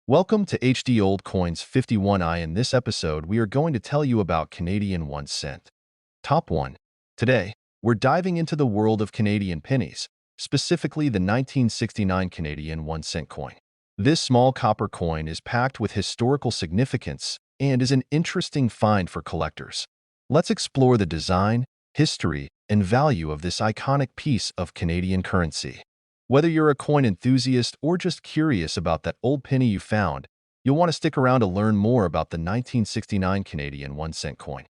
Welcome to HD Old Coins 51i. In this episode, we are going to tell you about Canadian 1 cent. Top 1. Today, we're diving into the world of Canadian pennies, specifically the 1969 Canadian 1 cent coin. This small copper coin is packed with historical significance and is an interesting find for collectors. Let's explore the design, history, and value of this iconic piece of Canadian currency. Whether you're a coin enthusiast or just curious about that old penny you found, you'll want to stick around to learn more about the 1969 Canadian 1 cent coin.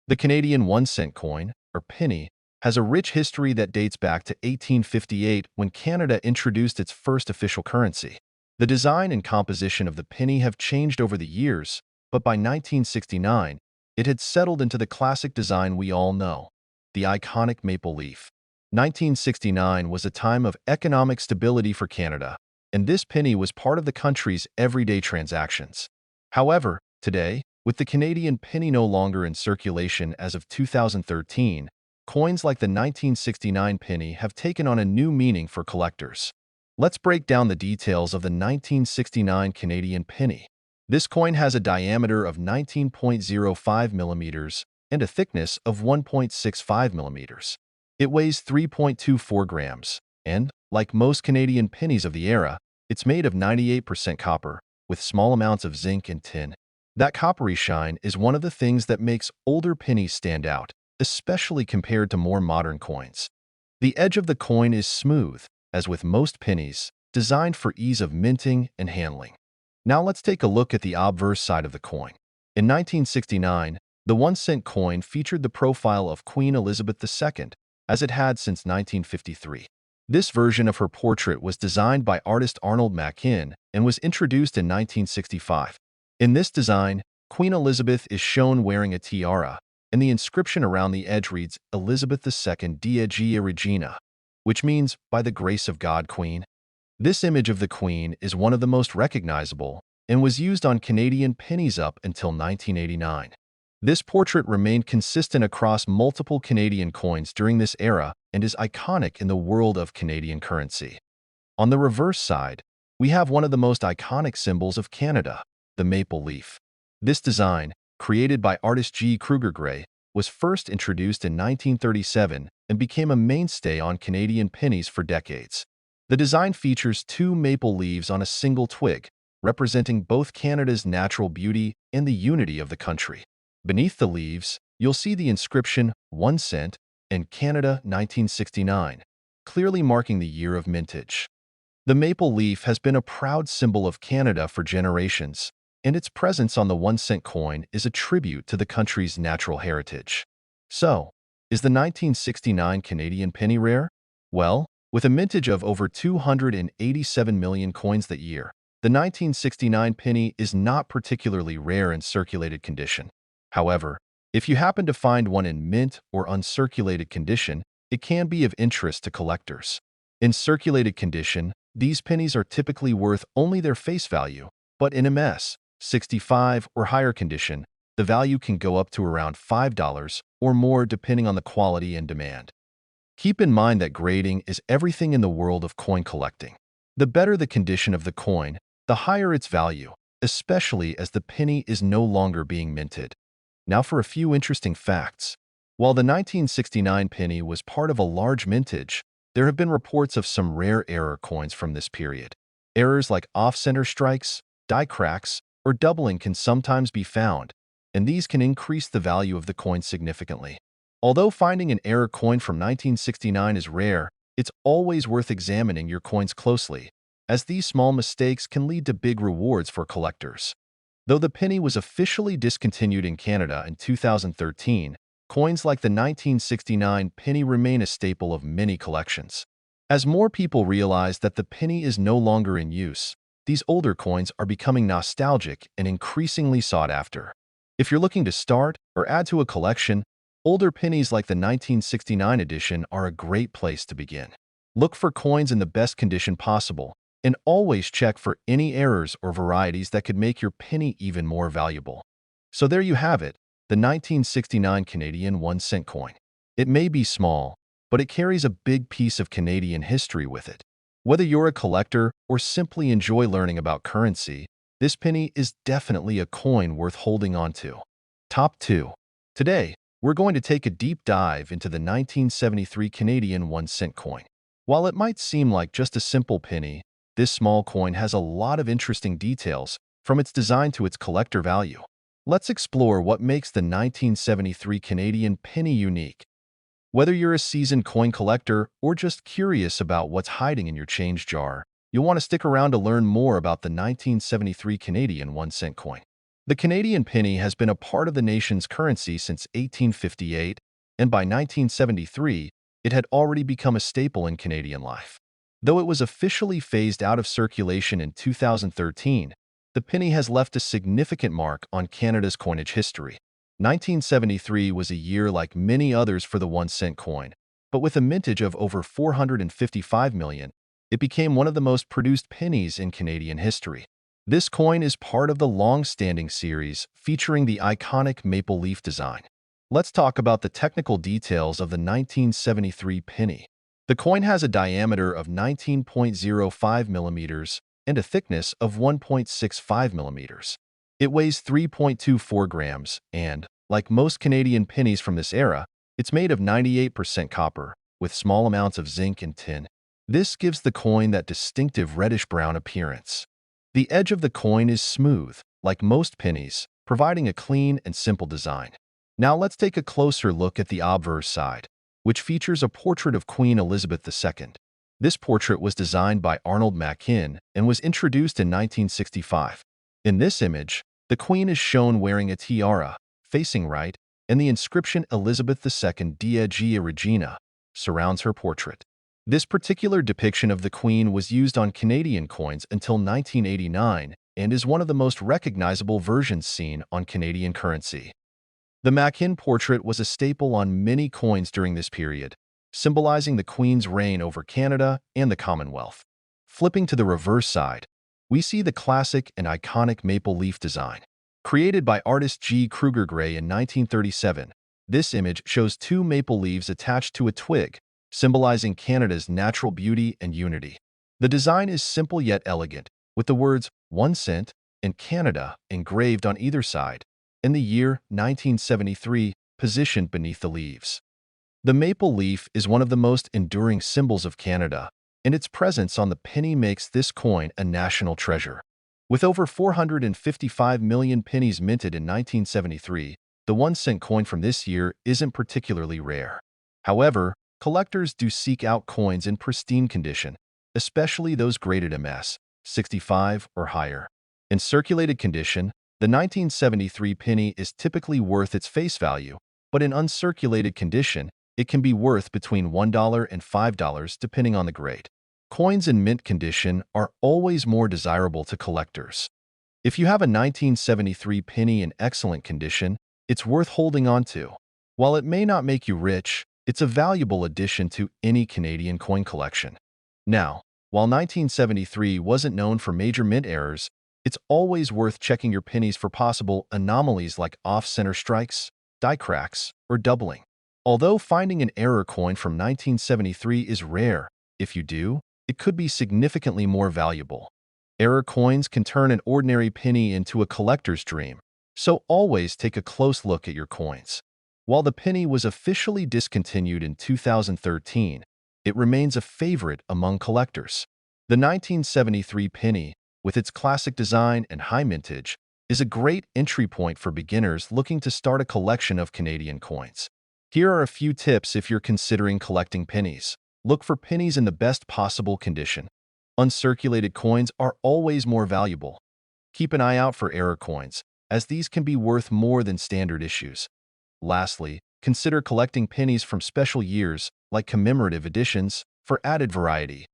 The Canadian 1 cent coin, or penny, has a rich history that dates back to 1858 when Canada introduced its first official currency. The design and composition of the penny have changed over the years, but by 1969, it had settled into the classic design we all know, the iconic maple leaf. 1969 was a time of economic stability for Canada, and this penny was part of the country's everyday transactions. However, today, with the Canadian penny no longer in circulation as of 2013, coins like the 1969 penny have taken on a new meaning for collectors. Let's break down the details of the 1969 Canadian penny. This coin has a diameter of 19.05 millimeters and a thickness of 1.65 millimeters. It weighs 3.24 grams, and, like most Canadian pennies of the era, it's made of 98% copper, with small amounts of zinc and tin. That coppery shine is one of the things that makes older pennies stand out, especially compared to more modern coins. The edge of the coin is smooth, as with most pennies, designed for ease of minting and handling. Now let's take a look at the obverse side of the coin. In 1969, the 1 cent coin featured the profile of Queen Elizabeth II, as it had since 1953. This version of her portrait was designed by artist Arnold Machin and was introduced in 1965. In this design, Queen Elizabeth is shown wearing a tiara, and the inscription around the edge reads Elizabeth II Dea Gia Regina, which means, by the grace of God, Queen. This image of the Queen is one of the most recognizable and was used on Canadian pennies up until 1989. This portrait remained consistent across multiple Canadian coins during this era and is iconic in the world of Canadian currency. On the reverse side, we have one of the most iconic symbols of Canada, the maple leaf. This design, created by artist G. Kruger Gray, was first introduced in 1937 and became a mainstay on Canadian pennies for decades. The design features two maple leaves on a single twig, representing both Canada's natural beauty and the unity of the country. Beneath the leaves, you'll see the inscription 1 cent and Canada 1969, clearly marking the year of mintage. The maple leaf has been a proud symbol of Canada for generations, and its presence on the 1 cent coin is a tribute to the country's natural heritage. So, is the 1969 Canadian penny rare? Well, with a mintage of over 287 million coins that year, the 1969 penny is not particularly rare in circulated condition. However, if you happen to find one in mint or uncirculated condition, it can be of interest to collectors. In circulated condition, these pennies are typically worth only their face value, but in MS, 65 or higher condition, the value can go up to around $5 or more depending on the quality and demand. Keep in mind that grading is everything in the world of coin collecting. The better the condition of the coin, the higher its value, especially as the penny is no longer being minted. Now for a few interesting facts. While the 1969 penny was part of a large mintage, there have been reports of some rare error coins from this period. Errors like off-center strikes, die cracks, or doubling can sometimes be found, and these can increase the value of the coin significantly. Although finding an error coin from 1969 is rare, it's always worth examining your coins closely, as these small mistakes can lead to big rewards for collectors. Though the penny was officially discontinued in Canada in 2013, coins like the 1969 penny remain a staple of many collections. As more people realize that the penny is no longer in use, these older coins are becoming nostalgic and increasingly sought after. If you're looking to start or add to a collection, older pennies like the 1969 edition are a great place to begin. Look for coins in the best condition possible, and always check for any errors or varieties that could make your penny even more valuable. So there you have it, the 1969 Canadian 1 cent coin. It may be small, but it carries a big piece of Canadian history with it. Whether you're a collector or simply enjoy learning about currency, this penny is definitely a coin worth holding on to. Top 2. Today, we're going to take a deep dive into the 1973 Canadian 1-cent coin. While it might seem like just a simple penny, this small coin has a lot of interesting details, from its design to its collector value. Let's explore what makes the 1973 Canadian penny unique. Whether you're a seasoned coin collector or just curious about what's hiding in your change jar, you'll want to stick around to learn more about the 1973 Canadian 1-cent coin. The Canadian penny has been a part of the nation's currency since 1858, and by 1973, it had already become a staple in Canadian life. Though it was officially phased out of circulation in 2013, the penny has left a significant mark on Canada's coinage history. 1973 was a year like many others for the 1-cent coin, but with a mintage of over 455 million, it became one of the most produced pennies in Canadian history. This coin is part of the long-standing series featuring the iconic maple leaf design. Let's talk about the technical details of the 1973 penny. The coin has a diameter of 19.05 millimeters and a thickness of 1.65 millimeters. It weighs 3.24 grams and, like most Canadian pennies from this era, it's made of 98% copper, with small amounts of zinc and tin. This gives the coin that distinctive reddish-brown appearance. The edge of the coin is smooth, like most pennies, providing a clean and simple design. Now let's take a closer look at the obverse side, which features a portrait of Queen Elizabeth II. This portrait was designed by Arnold Machin and was introduced in 1965. In this image, the Queen is shown wearing a tiara, facing right, and the inscription Elizabeth II Dea Gia Regina surrounds her portrait. This particular depiction of the Queen was used on Canadian coins until 1989 and is one of the most recognizable versions seen on Canadian currency. The Machin portrait was a staple on many coins during this period, symbolizing the Queen's reign over Canada and the Commonwealth. Flipping to the reverse side, we see the classic and iconic maple leaf design. Created by artist G. Kruger Gray in 1937, this image shows two maple leaves attached to a twig, symbolizing Canada's natural beauty and unity. The design is simple yet elegant, with the words 1 cent and Canada engraved on either side, and the year 1973 positioned beneath the leaves. The maple leaf is one of the most enduring symbols of Canada, and its presence on the penny makes this coin a national treasure. With over 455 million pennies minted in 1973, the 1-cent coin from this year isn't particularly rare. However, collectors do seek out coins in pristine condition, especially those graded MS 65 or higher. In circulated condition, the 1973 penny is typically worth its face value, but in uncirculated condition, it can be worth between $1 and $5 depending on the grade. Coins in mint condition are always more desirable to collectors. If you have a 1973 penny in excellent condition, it's worth holding on to. While it may not make you rich, it's a valuable addition to any Canadian coin collection. Now, while 1973 wasn't known for major mint errors, it's always worth checking your pennies for possible anomalies like off-center strikes, die cracks, or doubling. Although finding an error coin from 1973 is rare, if you do, it could be significantly more valuable. Error coins can turn an ordinary penny into a collector's dream, so always take a close look at your coins. While the penny was officially discontinued in 2013, it remains a favorite among collectors. The 1973 penny, with its classic design and high mintage, is a great entry point for beginners looking to start a collection of Canadian coins. Here are a few tips if you're considering collecting pennies. Look for pennies in the best possible condition. Uncirculated coins are always more valuable. Keep an eye out for error coins, as these can be worth more than standard issues. Lastly, consider collecting pennies from special years, like commemorative editions, for added variety.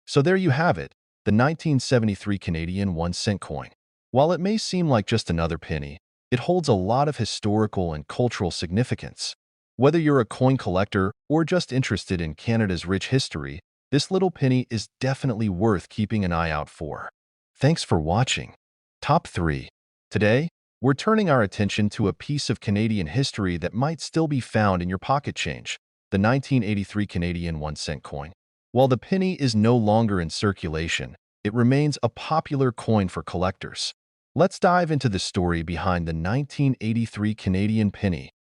So there you have it, the 1973 Canadian 1-cent coin. While it may seem like just another penny, it holds a lot of historical and cultural significance. Whether you're a coin collector or just interested in Canada's rich history, this little penny is definitely worth keeping an eye out for. Thanks for watching. Top 3. Today, we're turning our attention to a piece of Canadian history that might still be found in your pocket change, the 1983 Canadian 1-cent coin. While the penny is no longer in circulation, it remains a popular coin for collectors. Let's dive into the story behind the 1983 Canadian penny.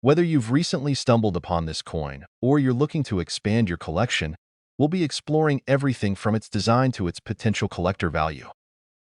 Whether you've recently stumbled upon this coin or you're looking to expand your collection, we'll be exploring everything from its design to its potential collector value.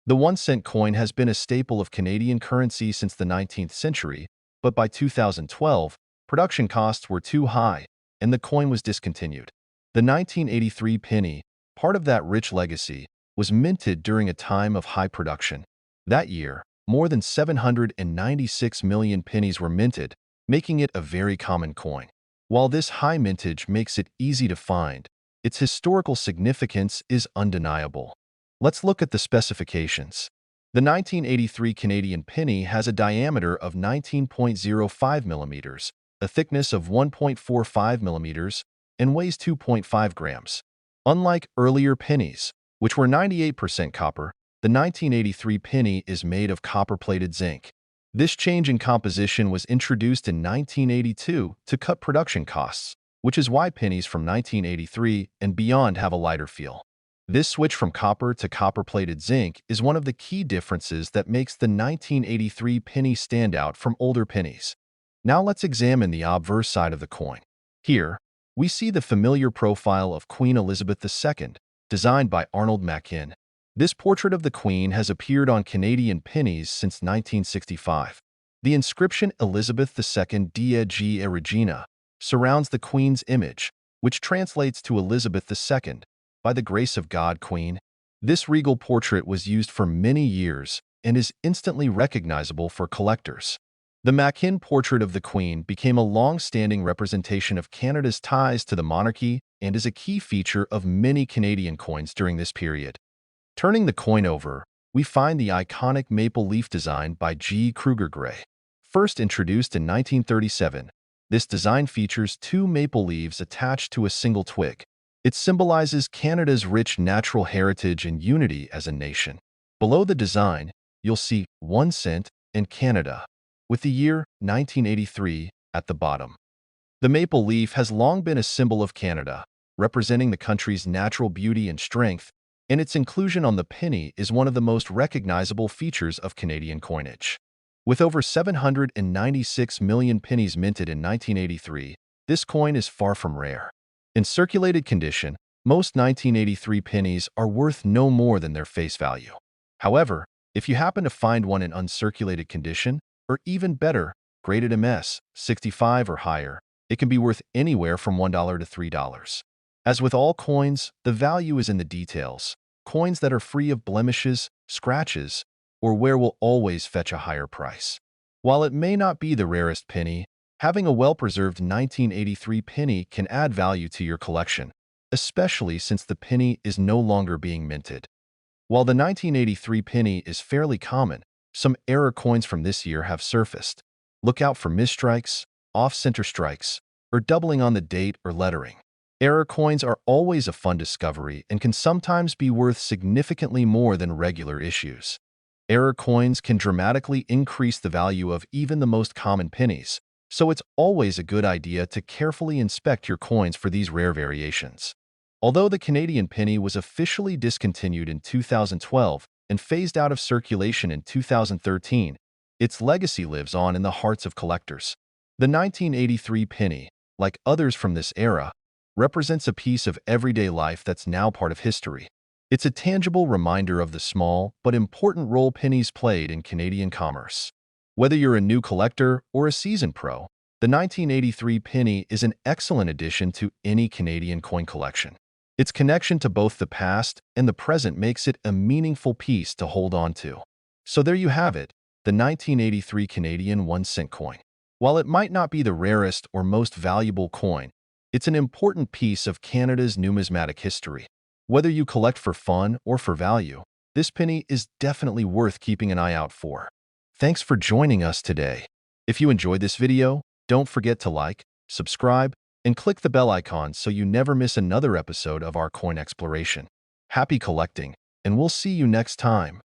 The 1-cent coin has been a staple of Canadian currency since the 19th century, but by 2012, production costs were too high and the coin was discontinued. The 1983 penny, part of that rich legacy, was minted during a time of high production. That year, more than 796 million pennies were minted, making it a very common coin. While this high mintage makes it easy to find, its historical significance is undeniable. Let's look at the specifications. The 1983 Canadian penny has a diameter of 19.05 millimeters, a thickness of 1.45 millimeters, and weighs 2.5 grams. Unlike earlier pennies, which were 98% copper, the 1983 penny is made of copper-plated zinc. This change in composition was introduced in 1982 to cut production costs, which is why pennies from 1983 and beyond have a lighter feel. This switch from copper to copper-plated zinc is one of the key differences that makes the 1983 penny stand out from older pennies. Now let's examine the obverse side of the coin. Here, we see the familiar profile of Queen Elizabeth II, designed by Arnold Machin. This portrait of the Queen has appeared on Canadian pennies since 1965. The inscription Elizabeth II Dia G. Regina surrounds the Queen's image, which translates to Elizabeth II, by the grace of God, Queen. This regal portrait was used for many years and is instantly recognizable for collectors. The Machin portrait of the Queen became a long-standing representation of Canada's ties to the monarchy and is a key feature of many Canadian coins during this period. Turning the coin over, we find the iconic maple leaf design by G. Kruger Gray. First introduced in 1937, this design features two maple leaves attached to a single twig. It symbolizes Canada's rich natural heritage and unity as a nation. Below the design, you'll see 1 cent and Canada, with the year 1983 at the bottom. The maple leaf has long been a symbol of Canada, representing the country's natural beauty and strength, and its inclusion on the penny is one of the most recognizable features of Canadian coinage. With over 796 million pennies minted in 1983, this coin is far from rare. In circulated condition, most 1983 pennies are worth no more than their face value. However, if you happen to find one in uncirculated condition, or even better, graded MS, 65 or higher, it can be worth anywhere from $1 to $3. As with all coins, the value is in the details. Coins that are free of blemishes, scratches, or wear will always fetch a higher price. While it may not be the rarest penny, having a well-preserved 1983 penny can add value to your collection, especially since the penny is no longer being minted. While the 1983 penny is fairly common, some error coins from this year have surfaced. Look out for misstrikes, off-center strikes, or doubling on the date or lettering. Error coins are always a fun discovery and can sometimes be worth significantly more than regular issues. Error coins can dramatically increase the value of even the most common pennies, so it's always a good idea to carefully inspect your coins for these rare variations. Although the Canadian penny was officially discontinued in 2012 and phased out of circulation in 2013, its legacy lives on in the hearts of collectors. The 1983 penny, like others from this era, represents a piece of everyday life that's now part of history. It's a tangible reminder of the small but important role pennies played in Canadian commerce. Whether you're a new collector or a seasoned pro, the 1983 penny is an excellent addition to any Canadian coin collection. Its connection to both the past and the present makes it a meaningful piece to hold on to. So there you have it, the 1983 Canadian 1-cent coin. While it might not be the rarest or most valuable coin, it's an important piece of Canada's numismatic history. Whether you collect for fun or for value, this penny is definitely worth keeping an eye out for. Thanks for joining us today. If you enjoyed this video, don't forget to like, subscribe, and click the bell icon so you never miss another episode of our coin exploration. Happy collecting, and we'll see you next time.